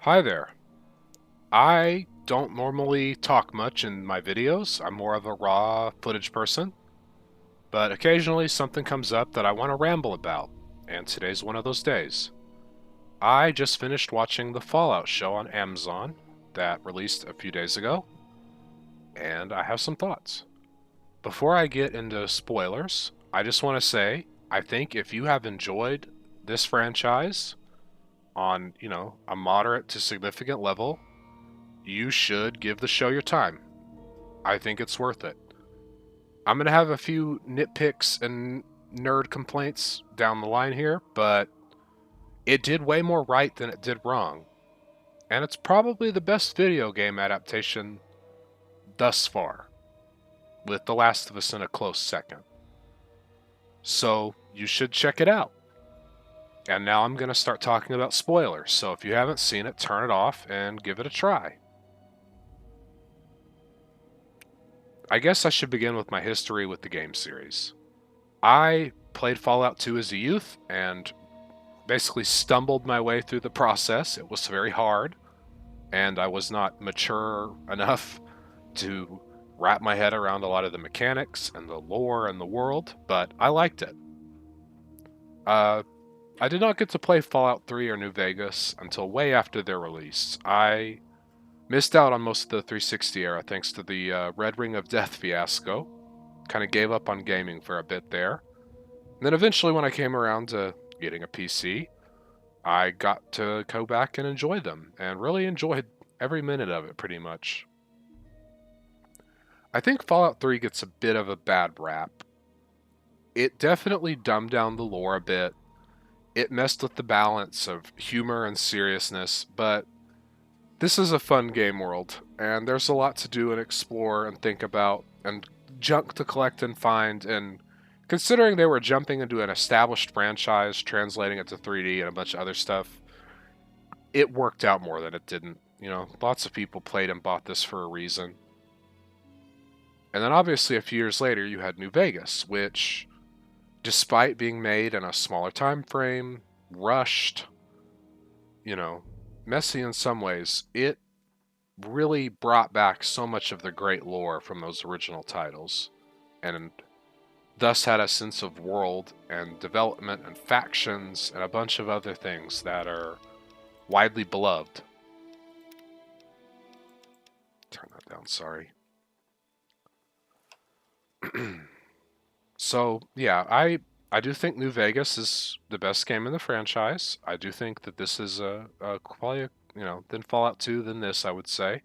Hi there. I don't normally talk much in my videos. I'm more of a raw footage person, but occasionally something comes up that I want to ramble about, and today's one of those days. I just finished watching the Fallout show on Amazon that released a few days ago, and I have some thoughts. Before I get into spoilers, I just want to say I think if you have enjoyed this franchise on, a moderate to significant level, you should give the show your time. I think it's worth it. I'm going to have a few nitpicks and nerd complaints down the line here, but it did way more right than it did wrong. And it's probably the best video game adaptation thus far, with The Last of Us in a close second. So you should check it out. And now I'm going to start talking about spoilers, so if you haven't seen it, turn it off and give it a try. I guess I should begin with my history with the game series. I played Fallout 2 as a youth and basically stumbled my way through the process. It was very hard, and I was not mature enough to wrap my head around a lot of the mechanics and the lore and the world, but I liked it. Uh, I did not get to play Fallout 3 or New Vegas until way after their release. I missed out on most of the 360 era thanks to the Red Ring of Death fiasco. Kind of gave up on gaming for a bit there. And then eventually, when I came around to getting a PC, I got to go back and enjoy them, and really enjoyed every minute of it pretty much. I think Fallout 3 gets a bit of a bad rap. It definitely dumbed down the lore a bit. It messed with the balance of humor and seriousness, but this is a fun game world, and there's a lot to do and explore and think about, and junk to collect and find, and considering they were jumping into an established franchise, translating it to 3D and a bunch of other stuff, it worked out more than it didn't. Lots of people played and bought this for a reason. And then obviously a few years later you had New Vegas, which despite being made in a smaller time frame, rushed, you know, messy in some ways, it really brought back so much of the great lore from those original titles, and thus had a sense of world and development and factions and a bunch of other things that are widely beloved. Turn that down, sorry. So yeah, I do think New Vegas is the best game in the franchise. I do think that this is a probably then Fallout 2, then this, I would say.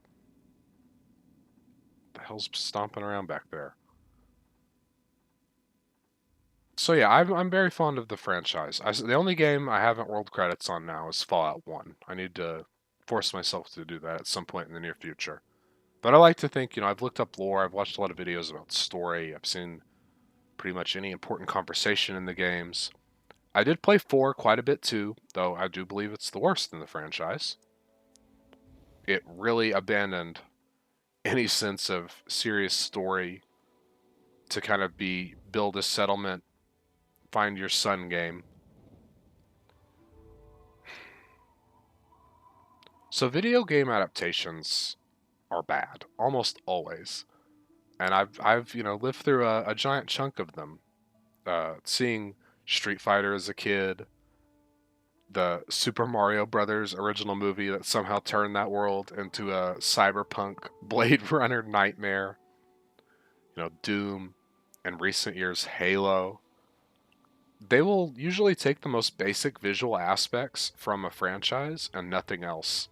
The hell's stomping around back there? So yeah, I'm very fond of the franchise. The only game I haven't world credits on now is Fallout 1. I need to force myself to do that at some point in the near future. But I like to think, I've looked up lore, I've watched a lot of videos about story, I've seen pretty much any important conversation in the games. I did play 4 quite a bit too, though I do believe it's the worst in the franchise. It really abandoned any sense of serious story to kind of be build a settlement, find your son game. So video game adaptations are bad, almost always. And I've lived through a giant chunk of them. Seeing Street Fighter as a kid, the Super Mario Brothers original movie that somehow turned that world into a cyberpunk Blade Runner nightmare. Doom, and recent years Halo. They will usually take the most basic visual aspects from a franchise and nothing else.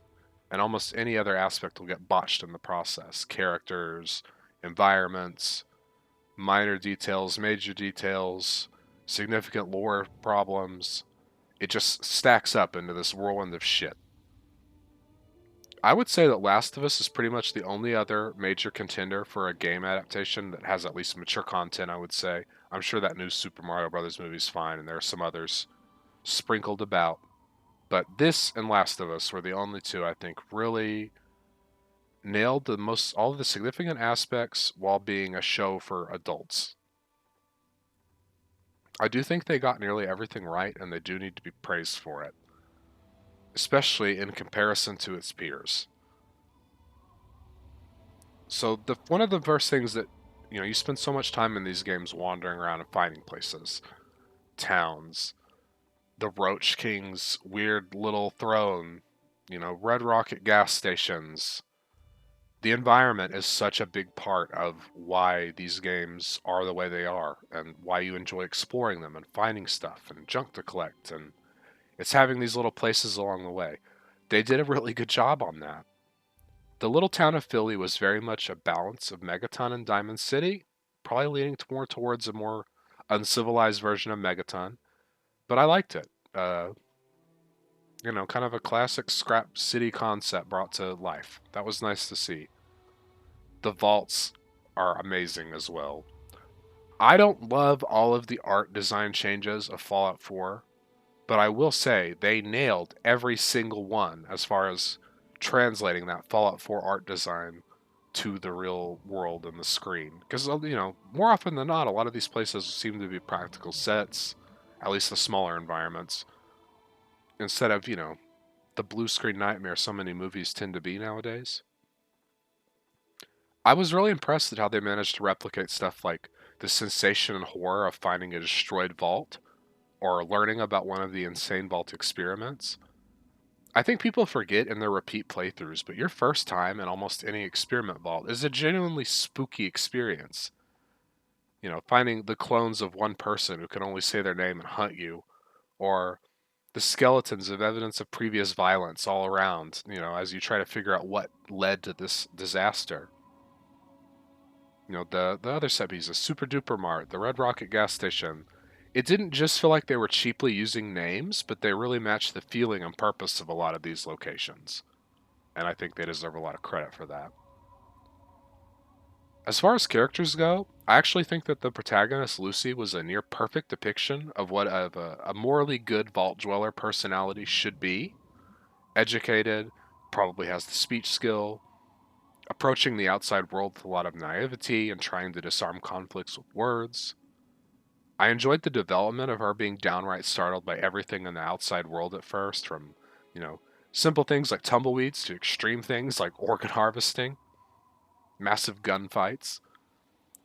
And almost any other aspect will get botched in the process. Characters, environments, minor details, major details, significant lore problems. It just stacks up into this whirlwind of shit. I would say that Last of Us is pretty much the only other major contender for a game adaptation that has at least mature content, I would say. I'm sure that new Super Mario Brothers movie is fine, and there are some others sprinkled about. But this and Last of Us were the only two I think really nailed all of the significant aspects while being a show for adults. I do think they got nearly everything right, and they do need to be praised for it. especially in comparison to its peers. So the one of the first things that you spend so much time in these games wandering around and finding places, towns, the Roach King's weird little throne, Red Rocket gas stations. The environment is such a big part of why these games are the way they are and why you enjoy exploring them and finding stuff and junk to collect, and it's having these little places along the way. They did a really good job on that. The little town of Philly was very much a balance of Megaton and Diamond City, probably leaning more towards a more uncivilized version of Megaton, but I liked it. Kind of a classic scrap city concept brought to life. That was nice to see. The vaults are amazing as well. I don't love all of the art design changes of Fallout 4, but I will say they nailed every single one as far as translating that Fallout 4 art design to the real world and the screen. Because, more often than not, a lot of these places seem to be practical sets, at least the smaller environments, instead of, the blue screen nightmare so many movies tend to be nowadays. I was really impressed at how they managed to replicate stuff like the sensation and horror of finding a destroyed vault or learning about one of the insane vault experiments. I think people forget in their repeat playthroughs, but your first time in almost any experiment vault is a genuinely spooky experience. Finding the clones of one person who can only say their name and hunt you, or the skeletons of evidence of previous violence all around, as you try to figure out what led to this disaster. The other subbies, the Super Duper Mart, the Red Rocket gas station. It didn't just feel like they were cheaply using names, but they really matched the feeling and purpose of a lot of these locations. And I think they deserve a lot of credit for that. As far as characters go, I actually think that the protagonist, Lucy, was a near perfect depiction of what a morally good Vault Dweller personality should be. Educated, probably has the speech skill, approaching the outside world with a lot of naivety and trying to disarm conflicts with words. I enjoyed the development of her being downright startled by everything in the outside world at first, from, you know, simple things like tumbleweeds to extreme things like organ harvesting, massive gunfights,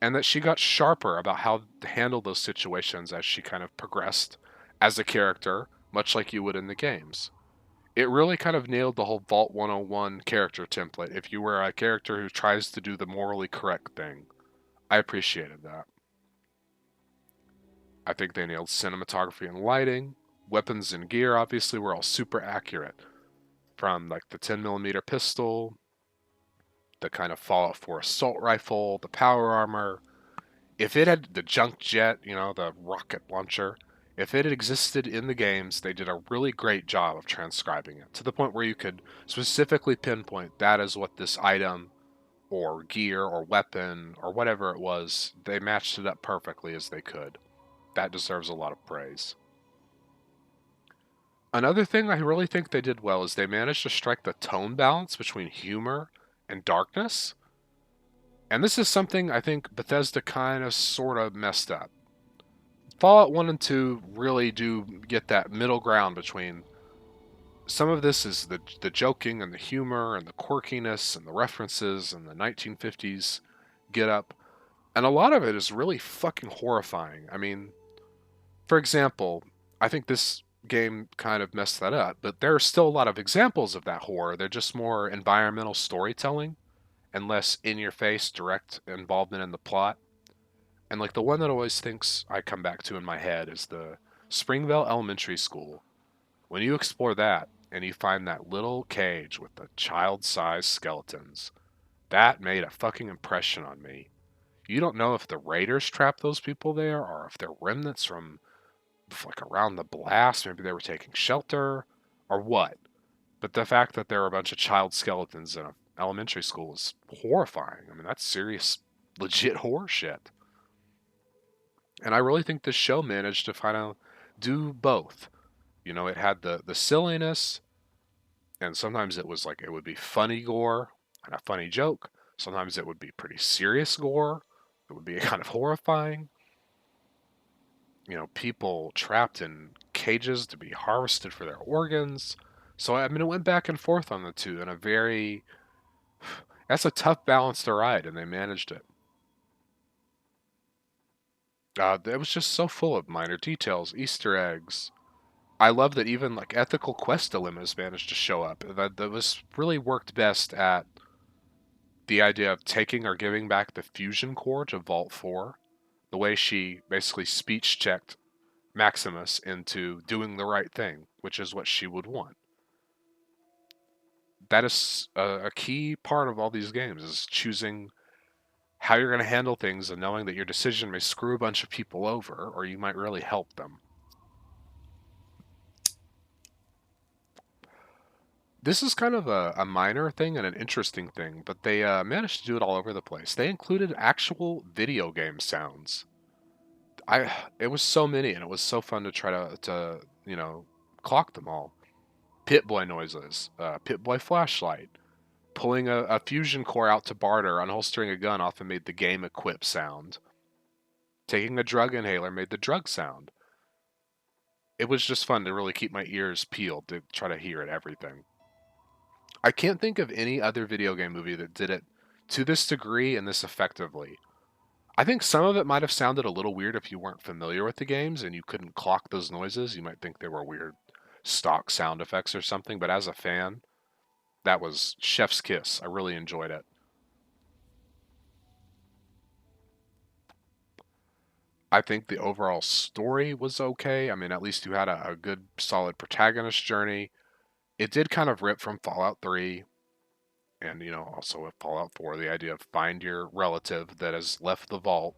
and that she got sharper about how to handle those situations as she kind of progressed as a character, much like you would in the games. It really kind of nailed the whole Vault 101 character template if you were a character who tries to do the morally correct thing. I appreciated that. I think they nailed cinematography and lighting. Weapons and gear obviously were all super accurate. From like the 10mm pistol, the kind of Fallout 4 assault rifle, the power armor. If it had the junk jet, the rocket launcher, if it had existed in the games, they did a really great job of transcribing it to the point where you could specifically pinpoint that is what this item or gear or weapon or whatever it was, they matched it up perfectly as they could. That deserves a lot of praise. Another thing I really think they did well is they managed to strike the tone balance between humor and darkness. And this is something I think Bethesda kind of sort of messed up. Fallout 1 and 2 really do get that middle ground between some of this is the joking and the humor and the quirkiness and the references and the 1950s get up, and a lot of it is really fucking horrifying. I mean, for example, I think this game kind of messed that up, but there are still a lot of examples of that horror. They're just more environmental storytelling and less in your face direct involvement in the plot. And like the one that always thinks I come back to in my head is the Springvale Elementary School. When you explore that and you find that little cage with the child-sized skeletons, that made a fucking impression on me. You don't know if the raiders trapped those people there or if they're remnants from like around the blast, maybe they were taking shelter or what. But the fact that there are a bunch of child skeletons in an elementary school is horrifying. I mean, that's serious, legit horror shit. And I really think this show managed to kind of do both. It had the silliness, and sometimes it was like it would be funny gore and a funny joke. Sometimes it would be pretty serious gore. It would be kind of horrifying. People trapped in cages to be harvested for their organs. So I mean, it went back and forth on the two in a very that's a tough balance to ride, and they managed it. It was just so full of minor details, Easter eggs. I love that even like ethical quest dilemmas managed to show up. That was really worked best at the idea of taking or giving back the fusion core to Vault 4. The way she basically speech checked Maximus into doing the right thing, which is what she would want. That is a key part of all these games is choosing how you're going to handle things and knowing that your decision may screw a bunch of people over or you might really help them. This is kind of a minor thing and an interesting thing, but they managed to do it all over the place. They included actual video game sounds. It was so many, and it was so fun to try to clock them all. Pip-Boy noises, Pip-Boy flashlight, pulling a fusion core out to barter, unholstering a gun often made the game equip sound. Taking a drug inhaler made the drug sound. It was just fun to really keep my ears peeled to try to hear it everything. I can't think of any other video game movie that did it to this degree and this effectively. I think some of it might have sounded a little weird if you weren't familiar with the games and you couldn't clock those noises. You might think they were weird stock sound effects or something, but as a fan, that was chef's kiss. I really enjoyed it. I think the overall story was okay. I mean, at least you had a good, solid protagonist journey. It did kind of rip from Fallout 3 and, also with Fallout 4, the idea of find your relative that has left the vault.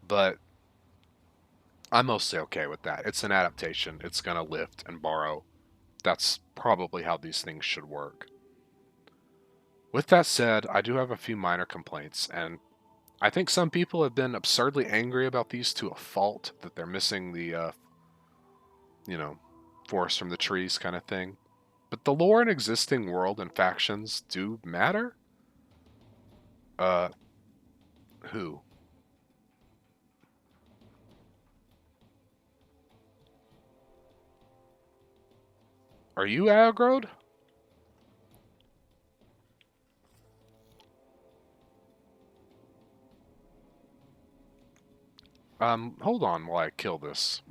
But I'm mostly okay with that. It's an adaptation, it's going to lift and borrow. That's probably how these things should work. With that said, I do have a few minor complaints, and I think some people have been absurdly angry about these to a fault, that they're missing the, you know, forest from the trees kind of thing. But the lore and existing world and factions do matter. Uh, who? Are you aggroed? Hold on while I kill this.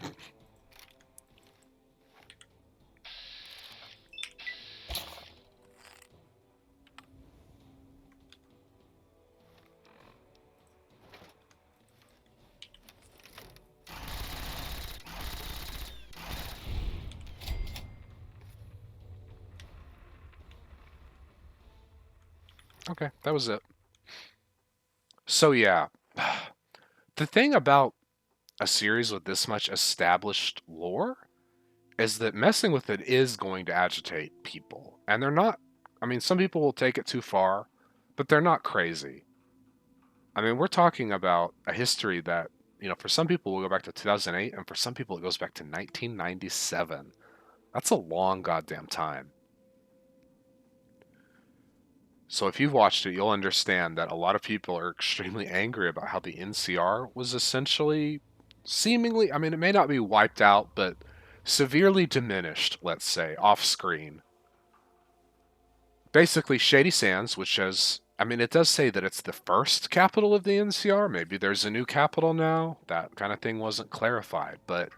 Okay, that was it. So yeah, the thing about a series with this much established lore is that messing with it is going to agitate people. And they're not, I mean, some people will take it too far, but they're not crazy. I mean, we're talking about a history that, for some people will go back to 2008, and for some people it goes back to 1997. That's a long goddamn time. So if you've watched it, you'll understand that a lot of people are extremely angry about how the NCR was essentially, seemingly, I mean, it may not be wiped out, but severely diminished, let's say, off screen. Basically, Shady Sands, which has, I mean, it does say that it's the first capital of the NCR. Maybe there's a new capital now. That kind of thing wasn't clarified, but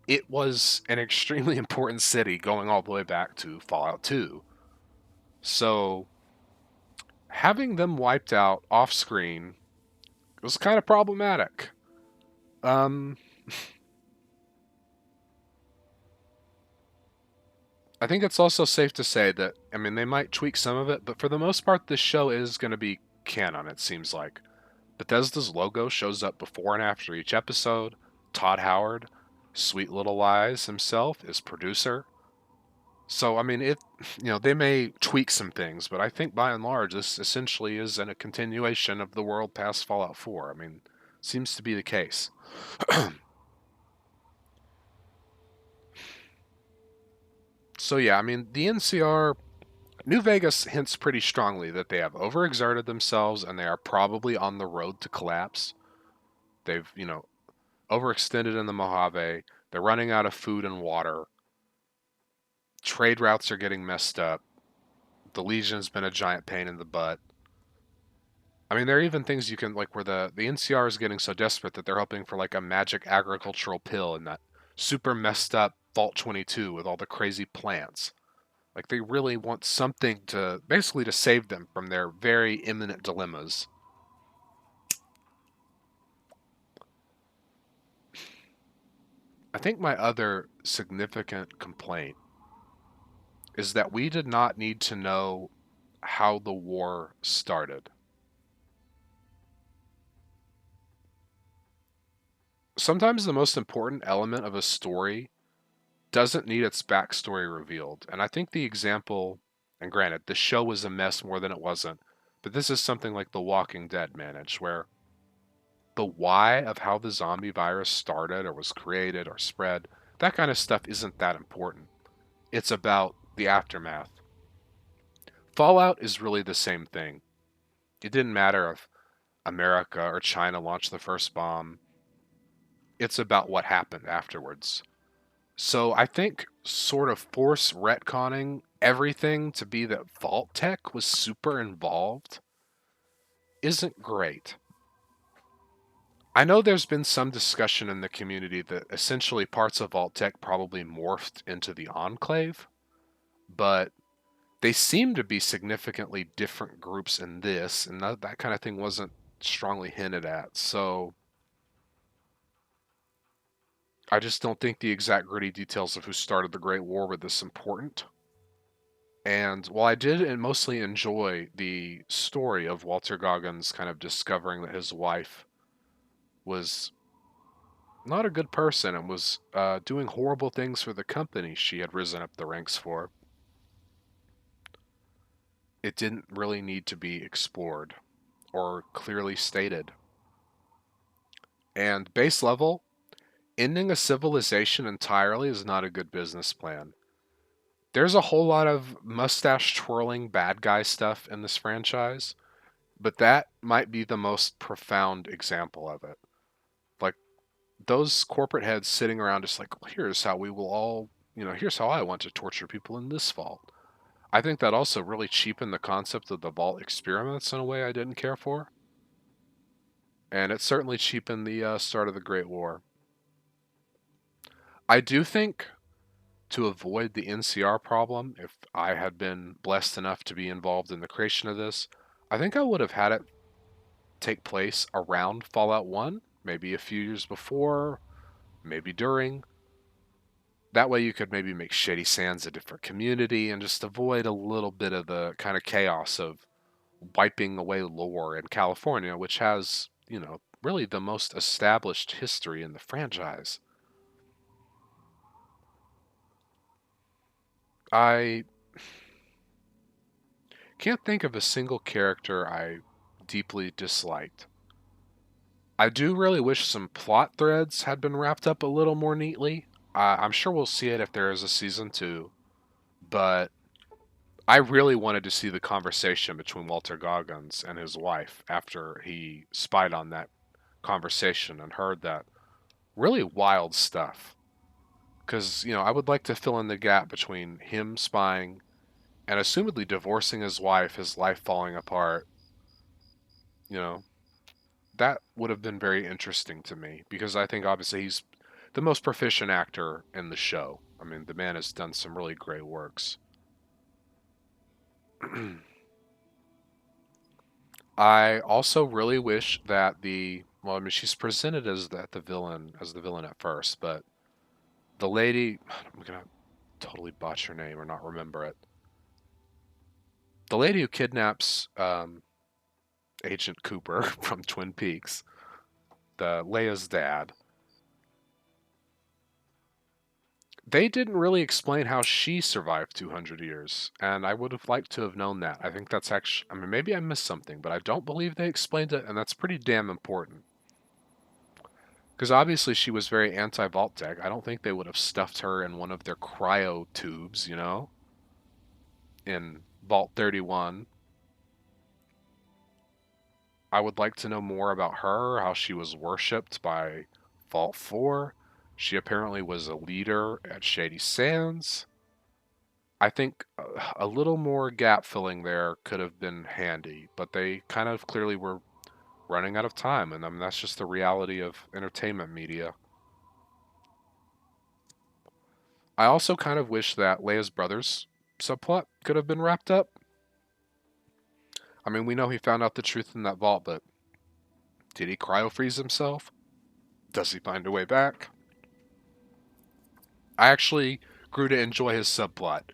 it was an extremely important city going all the way back to Fallout 2. So having them wiped out off screen was kind of problematic. Um, I think it's also safe to say that, I mean, they might tweak some of it, but for the most part, this show is going to be canon, it seems like. Bethesda's logo shows up before and after each episode. Todd Howard, Sweet Little Lies himself, is producer. So, I mean, they may tweak some things, but I think by and large, this essentially is a continuation of the world past Fallout 4. I mean, seems to be the case. So, yeah, I mean, the NCR, New Vegas hints pretty strongly that they have overexerted themselves and they are probably on the road to collapse. They've, overextended in the Mojave. They're running out of food and water. Trade routes are getting messed up. The Legion's been a giant pain in the butt. I mean, there are even things you can like where the NCR is getting so desperate that they're hoping for like a magic agricultural pill in that super messed up Vault 22 with all the crazy plants. Like they really want something to basically to save them from their very imminent dilemmas. I think my other significant complaint is that we did not need to know how the war started. Sometimes the most important element of a story doesn't need its backstory revealed. And I think the example, and granted, the show was a mess more than it wasn't, but this is something like The Walking Dead managed, where the why of how the zombie virus started or was created or spread, that kind of stuff isn't that important. It's about the aftermath. Fallout is really the same thing. It didn't matter if America or China launched the first bomb, it's about what happened afterwards. So I think sort of force retconning everything to be that Vault Tech was super involved isn't great. I know there's been some discussion in the community that essentially parts of Vault Tech probably morphed into the Enclave, but they seem to be significantly different groups in this, and that kind of thing wasn't strongly hinted at. So I just don't think the exact gritty details of who started the Great War were this important. And while I did and mostly enjoy the story of Walter Goggins kind of discovering that his wife was not a good person and was doing horrible things for the company she had risen up the ranks for, it didn't really need to be explored or clearly stated. And base level, ending a civilization entirely is not a good business plan. There's a whole lot of mustache twirling bad guy stuff in this franchise, but that might be the most profound example of it. Like those corporate heads sitting around just like, well, here's how we will all, here's how I want to torture people in this vault. I think that also really cheapened the concept of the vault experiments in a way I didn't care for. And it certainly cheapened the start of the Great War. I do think to avoid the NCR problem, if I had been blessed enough to be involved in the creation of this, I think I would have had it take place around Fallout 1, maybe a few years before, maybe during. That way you could maybe make Shady Sands a different community and just avoid a little bit of the kind of chaos of wiping away lore in California, which has, really the most established history in the franchise. I can't think of a single character I deeply disliked. I do really wish some plot threads had been wrapped up a little more neatly. I'm sure we'll see it if there is a season two, but I really wanted to see the conversation between Walter Goggins and his wife after he spied on that conversation and heard that really wild stuff. Because, I would like to fill in the gap between him spying and assumedly divorcing his wife, his life falling apart. You know, that would have been very interesting to me because I think obviously he's the most proficient actor in the show. I mean, the man has done some really great works. I also really wish that well, I mean, she's presented as the villain, at first, but the lady, I'm gonna totally botch her name or not remember it. The lady who kidnaps Agent Cooper from Twin Peaks, the Leia's dad, they didn't really explain how she survived 200 years, and I would have liked to have known that. I think that's actually, I mean, maybe I missed something, but I don't believe they explained it, and that's pretty damn important. Because obviously she was very anti Vault-Tec. I don't think they would have stuffed her in one of their cryo tubes, in Vault 31. I would like to know more about her, how she was worshipped by Vault 4. She apparently was a leader at Shady Sands. I think a little more gap filling there could have been handy, but they kind of clearly were running out of time, and I mean that's just the reality of entertainment media. I also kind of wish that Leia's brothers subplot could have been wrapped up. I mean, we know he found out the truth in that vault, but did he cryo freeze himself? Does he find a way back? I actually grew to enjoy his subplot.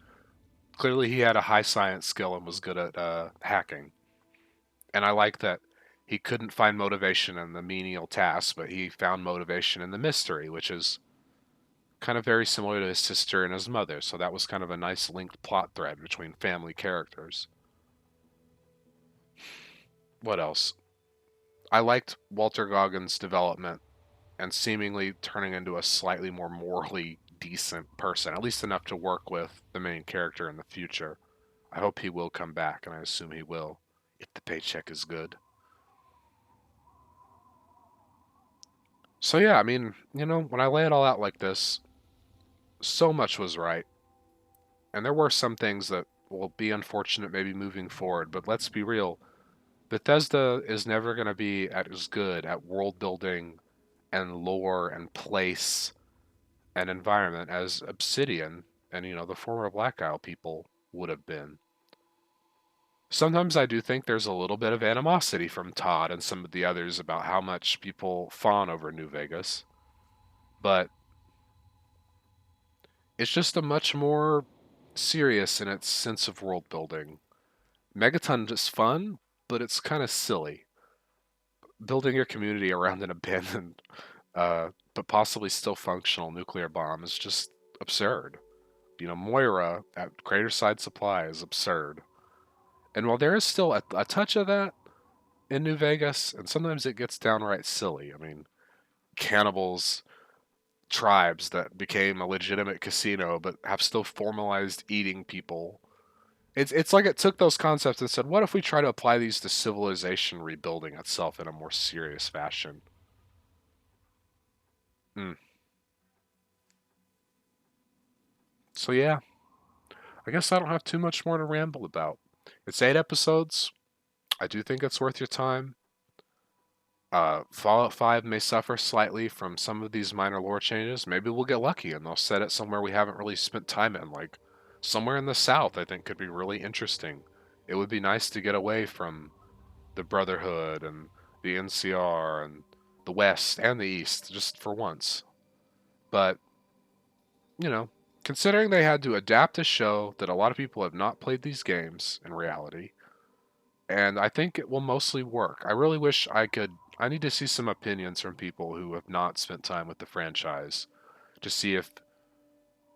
Clearly, he had a high science skill and was good at hacking. And I like that he couldn't find motivation in the menial tasks, but he found motivation in the mystery, which is kind of very similar to his sister and his mother. So that was kind of a nice linked plot thread between family characters. What else? I liked Walter Goggins' development and seemingly turning into a slightly more morally decent person, at least enough to work with the main character in the future. I hope he will come back, and I assume he will, if the paycheck is good. So yeah, I mean, when I lay it all out like this, so much was right. And there were some things that will be unfortunate maybe moving forward, but let's be real. Bethesda is never going to be as good at world building and lore and place and environment as Obsidian and the former Black Isle people would have been. Sometimes I do think there's a little bit of animosity from Todd and some of the others about how much people fawn over New Vegas, but it's just a much more serious in its sense of world building. Megaton is fun, but it's kind of silly. Building your community around an abandoned, but possibly still functional nuclear bomb is just absurd. Moira at Craterside Supply is absurd. And while there is still a touch of that in New Vegas, and sometimes it gets downright silly. I mean, cannibals, tribes that became a legitimate casino but have still formalized eating people. It's like it took those concepts and said, what if we try to apply these to civilization rebuilding itself in a more serious fashion? Mm. So yeah, I guess I don't have too much more to ramble about. It's 8 episodes. I do think it's worth your time. Fallout 5 may suffer slightly from some of these minor lore changes. Maybe we'll get lucky and they'll set it somewhere we haven't really spent time in, like somewhere in the South. I think could be really interesting. It would be nice to get away from the Brotherhood and the NCR and the West and the East just for once. But, you know, considering they had to adapt a show that a lot of people have not played these games in reality, and I think it will mostly work. I really wish I could. I need to see some opinions from people who have not spent time with the franchise to see if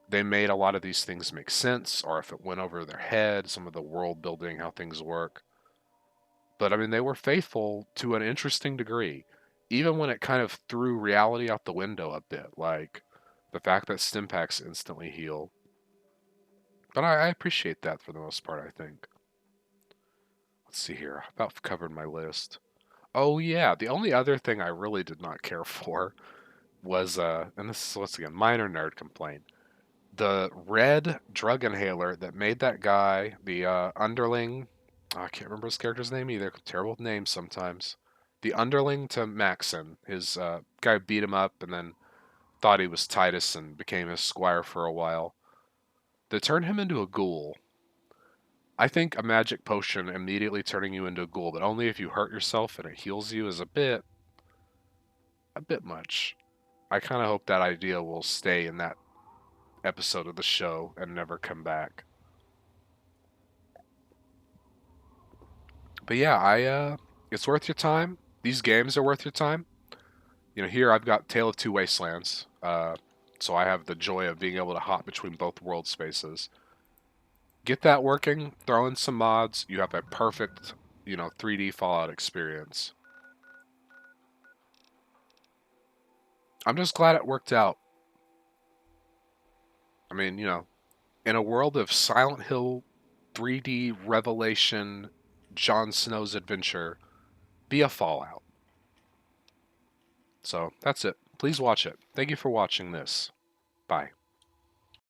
they made a lot of these things make sense or if it went over their head, some of the world building, how things work. But I mean, they were faithful to an interesting degree, even when it kind of threw reality out the window a bit, like the fact that Stimpaks instantly heal. But I appreciate that for the most part, I think. Let's see here. I about covered my list. Oh yeah, the only other thing I really did not care for was and this is once again minor nerd complaint. The red drug inhaler that made that guy the underling. I can't remember his character's name either. Terrible names sometimes. The underling to Maxon, his guy beat him up and then thought he was Titus and became his squire for a while. They turned him into a ghoul. I think a magic potion immediately turning you into a ghoul, but only if you hurt yourself and it heals you, is a bit much. I kind of hope that idea will stay in that episode of the show and never come back. But yeah, it's worth your time. These games are worth your time. Here I've got Tale of Two Wastelands. So I have the joy of being able to hop between both world spaces. Get that working, throw in some mods, you have a perfect, 3D Fallout experience. I'm just glad it worked out. I mean, in a world of Silent Hill 3D Revelation, Jon Snow's adventure, be a Fallout. So that's it. Please watch it. Thank you for watching this. Bye.